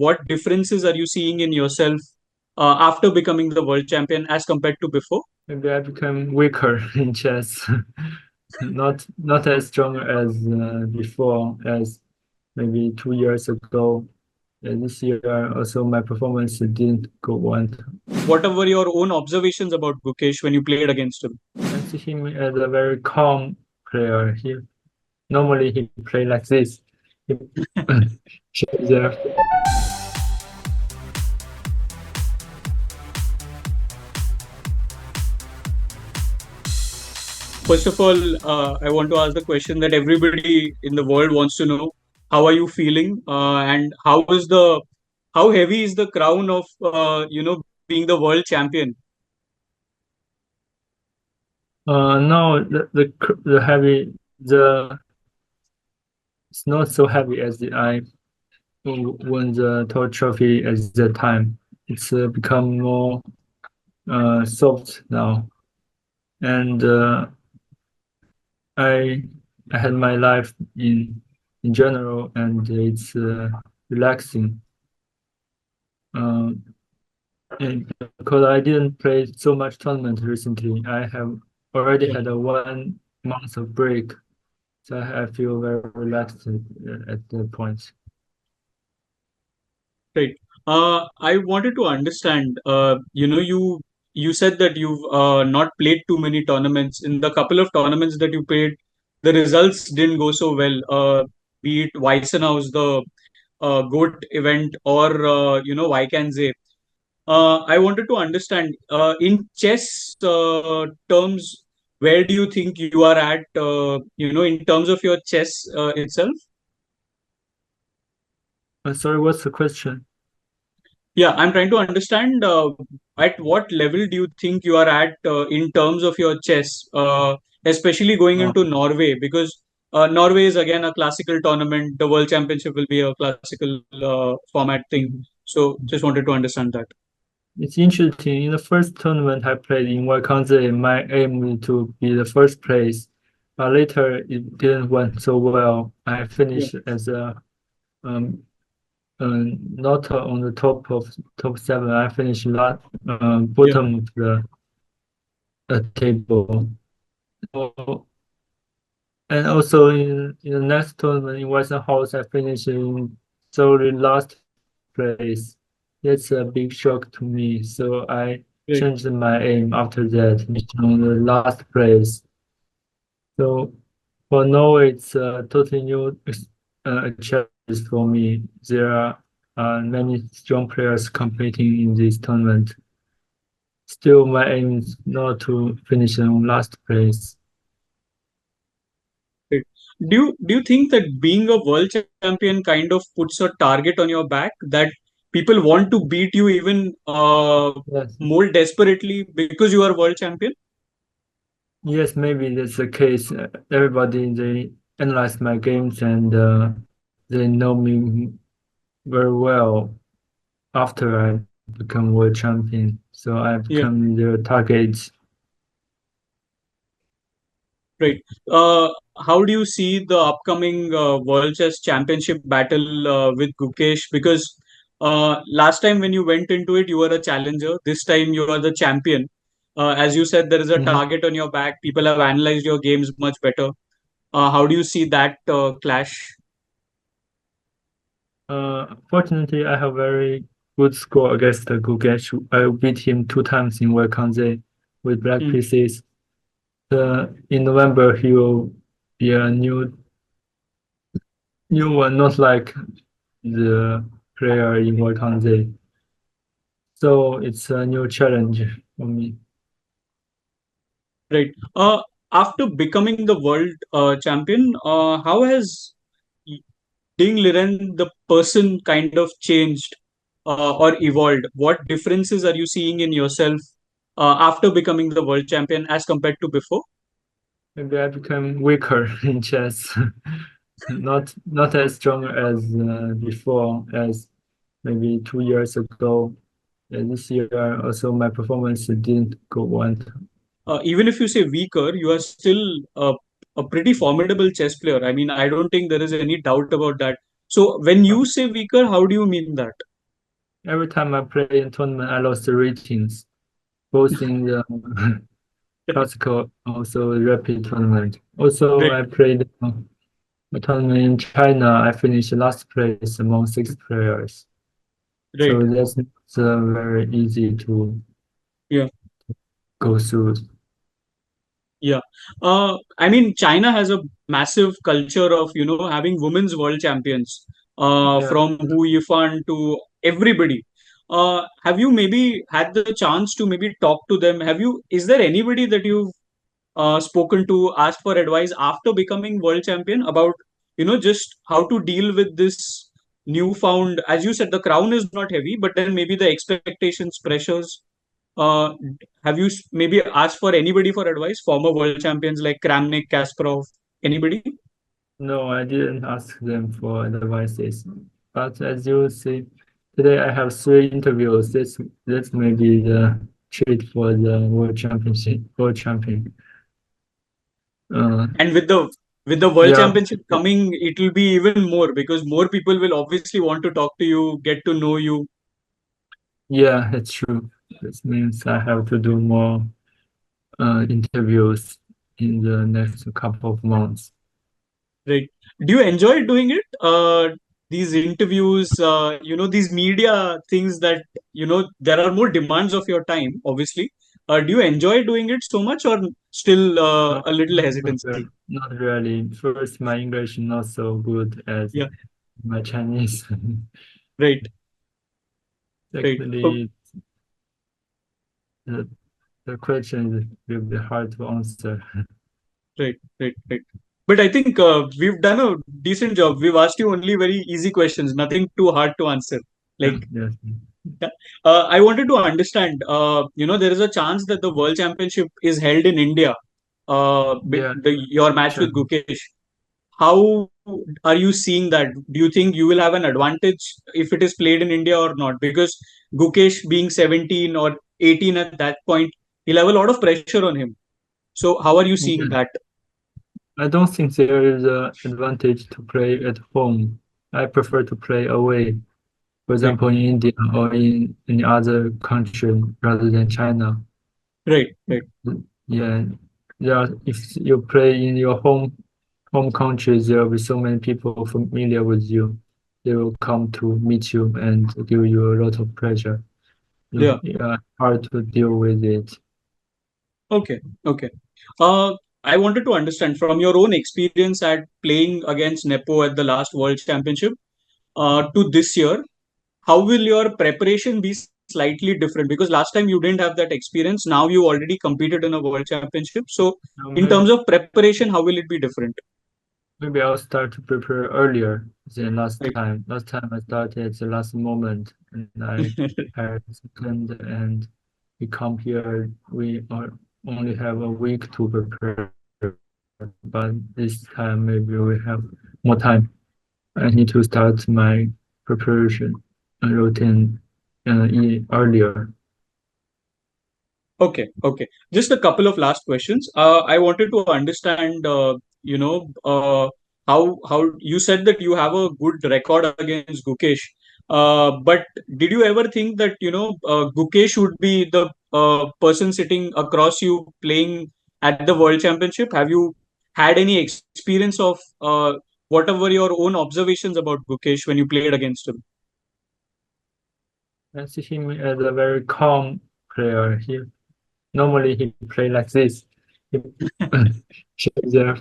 what differences are you seeing in yourself after becoming the world champion as compared to before? Maybe I become weaker in chess, not as strong as before, as maybe 2 years ago. This year also my performance didn't go well. What were your own observations about Gukesh when you played against him? I see him as a very calm player. He normally he play like this. He shows there. First of all, I want to ask the question that everybody in the world wants to know. How are you feeling? And how heavy is the crown of being the world champion? No, the heavy the it's not so heavy as I won the tour trophy at the time. It's become more soft now, and I I had my life in general, and it's relaxing. Um, and because I didn't play so much tournament recently, I have already had a 1 month of break, so I feel very relaxed at the point. Right. I wanted to understand. You said that you've not played too many tournaments. In the couple of tournaments that you played, the results didn't go so well. Be it Weissenhaus, the GOAT event, or Weikanze. I wanted to understand in chess terms, where do you think you are at? In terms of your chess itself. Sorry, what's the question? Yeah, I'm trying to understand at what level do you think you are at in terms of your chess, especially going Oh, into Norway, because Norway is again a classical tournament. The World Championship will be a classical format thing. So just wanted to understand that. it's interesting. In the first tournament I played in Wakanze, my aim was to be the first place, but later it didn't went so well. I Yeah. finished as a um, not on the top seven. I finished last Yeah. bottom of the table. So, and also in the next tournament in Western House, I finished in solely last place. That's a big shock to me. So I Right. changed my aim after that, finished on the last place. So for now, it's a totally new challenge for me. There are many strong players competing in this tournament. Still, my aim is not to finish on last place. Right. Do you think that being a world champion kind of puts a target on your back that people want to beat you even Yes, more desperately because you are world champion? yes, maybe that's the case. Everybody they analyze my games and they know me very well after I become world champion. So I Yeah. become their target. Right. How do you see the upcoming World Chess Championship battle with Gukesh? Because last time when you went into it, you were a challenger. This time you are the champion. As you said, there is a Mhm. target on your back. People have analyzed your games much better. How do you see that clash? Fortunately, I have very good score against the Gukesh. I beat him 2 times in Welkanze with black Hmm. pieces. In November, he will be a new one, not like the player in Welkanze. So it's a new challenge for me. Right. After becoming the world champion, how has Ding Liren, the person, kind of changed or evolved? What differences are you seeing in yourself after becoming the world champion as compared to before? Maybe I become weaker in chess, not as strong as before, as maybe 2 years ago. This year also my performance didn't go well. Even if you say weaker, you are still a pretty formidable chess player. I mean, I don't think there is any doubt about that. So, when you say weaker, how do you mean that? every time I play in tournament, I lost the ratings, both in the classical, also rapid tournament. Also, Right, I played a tournament in China. I finished last place among 6 players. right. So that's not very easy to Yeah. go through. Yeah. I mean, China has a massive culture of, having women's world champions, Yeah, from Hu Yifan to everybody. Have you maybe had the chance to maybe talk to them? Is there anybody that you've spoken to, asked for advice after becoming world champion about, just how to deal with this newfound, as you said, the crown is not heavy, but then maybe the expectations, pressures. Uh, have you maybe asked for anybody for advice? Former world champions like Kramnik, Kasparov, anybody? no, I didn't ask them for advices. But as you see, today I have 3 interviews. That's maybe the treat for the world championship, world champion. Uh, And with the world yeah, championship coming, it will be even more because more people will obviously want to talk to you, get to know you. yeah, it's true. This means I have to do more interviews in the next couple of months. Right. Do you enjoy doing it? These interviews, these media things that, there are more demands of your time, obviously. Do you enjoy doing it so much or still No, a little hesitancy? not really. First, my English is not so good as Yeah, my Chinese. right, right. Oh, Secondly, the, the question will be hard to answer. right, right, right. But I think we've done a decent job. We've asked you only very easy questions, nothing too hard to answer. Yeah, Like, yes, yeah. I wanted to understand, there is a chance that the World Championship is held in India. yeah, Your match sure. with Gukesh. How are you seeing that? Do you think you will have an advantage if it is played in India or not? Because Gukesh being 17 or 18 at that point, he'll have a lot of pressure on him. So how are you seeing Yeah. that? I don't think there is an advantage to play at home. I prefer to play away, for Right, example, in India or in any other country rather than China. right, right. Yeah, yeah. If you play in your home country, there will be so many people familiar with you. They will come to meet you and give you a lot of pressure. Yeah. Yeah, hard to deal with it. Okay, okay. Uh, I wanted to understand from your own experience at playing against Nepo at the last World Championship to this year, how will your preparation be slightly different? Because last time you didn't have that experience. Now you already competed in a World Championship. So, Now in terms of preparation, how will it be different? maybe I'll start to prepare earlier than last Right. time. Last time I started at the last moment and I had second and we come here, we are only have a week to prepare. But this time maybe we have more time. I need to start my preparation routine earlier. Okay, okay. Just a couple of last questions. I wanted to understand, how you said that you have a good record against Gukesh. But did you ever think that, Gukesh would be the person sitting across you playing at the World Championship? Have you had any experience of whatever your own observations about Gukesh when you played against him? I see him as a very calm player. Normally he play like this. He shows there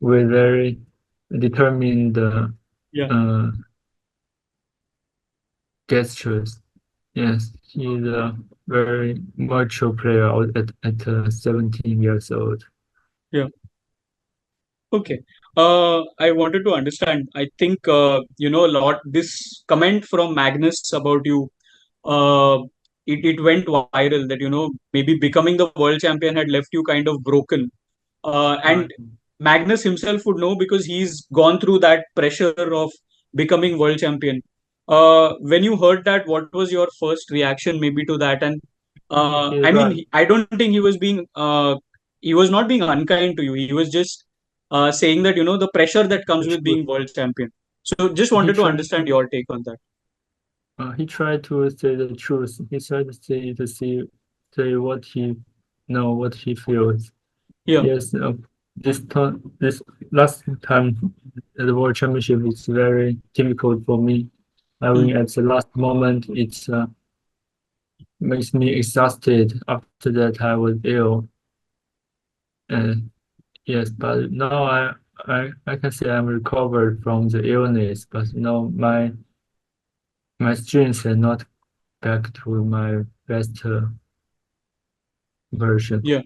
with very determined Yeah. uh, gestures. Yes, he's a very mature player at 17 years old. Yeah. Okay. I wanted to understand. I think a lot. This comment from Magnus about you, uh, it went viral. That maybe becoming the world champion had left you kind of broken. Uh, And Magnus himself would know because he's gone through that pressure of becoming world champion. When you heard that, what was your first reaction, maybe to that? And he's I mean, right. I don't think he was not being unkind to you. He was just saying that the pressure that comes That's with good. being world champion. So just He wanted to trained. understand your take on that. He tried to say the truth. He tried say what he know, what he feels. Yeah. Yes, this last time at the World Championship is very difficult for me. I Hmm. mean, at the last moment, it makes me exhausted. After that, I was ill. And yes, but now I can say I'm recovered from the illness, but now my strength is not back to my best version. Yeah.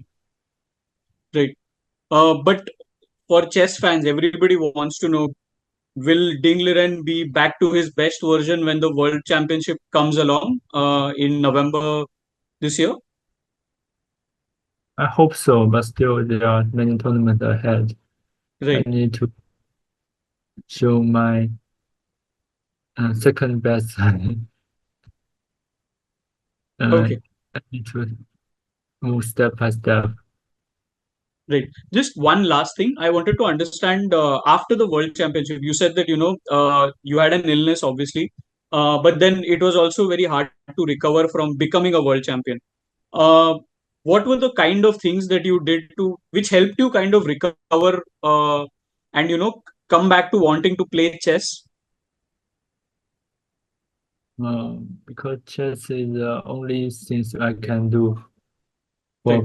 Right. But for chess fans, everybody wants to know, will Ding Liren be back to his best version when the World Championship comes along in November this year? I hope so, but still there are many tournaments ahead. I Right. need to show my second best. Okay. I need to move step by step. Right. Just one last thing. I wanted to understand after the World Championship, you said that, you had an illness, obviously, but then it was also very hard to recover from becoming a world champion. Uh, what were the kind of things that you did which helped you kind of recover and, come back to wanting to play chess? Because chess is the only things I can do for Right.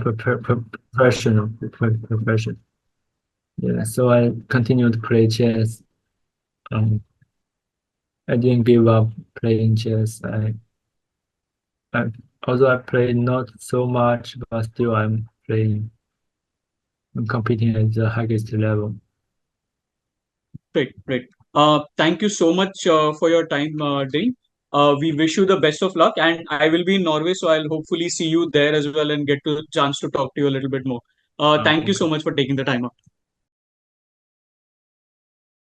profession. Yeah, so I continue to play chess. Um, I didn't give up playing chess. I although I play not so much, but still I'm playing. I'm competing at the highest level. Right. Right. Thank you so much for your time, Ding. We wish you the best of luck, and I will be in Norway, so I'll hopefully see you there as well and get to chance to talk to you a little bit more. Thank you Okay. so much for taking the time out.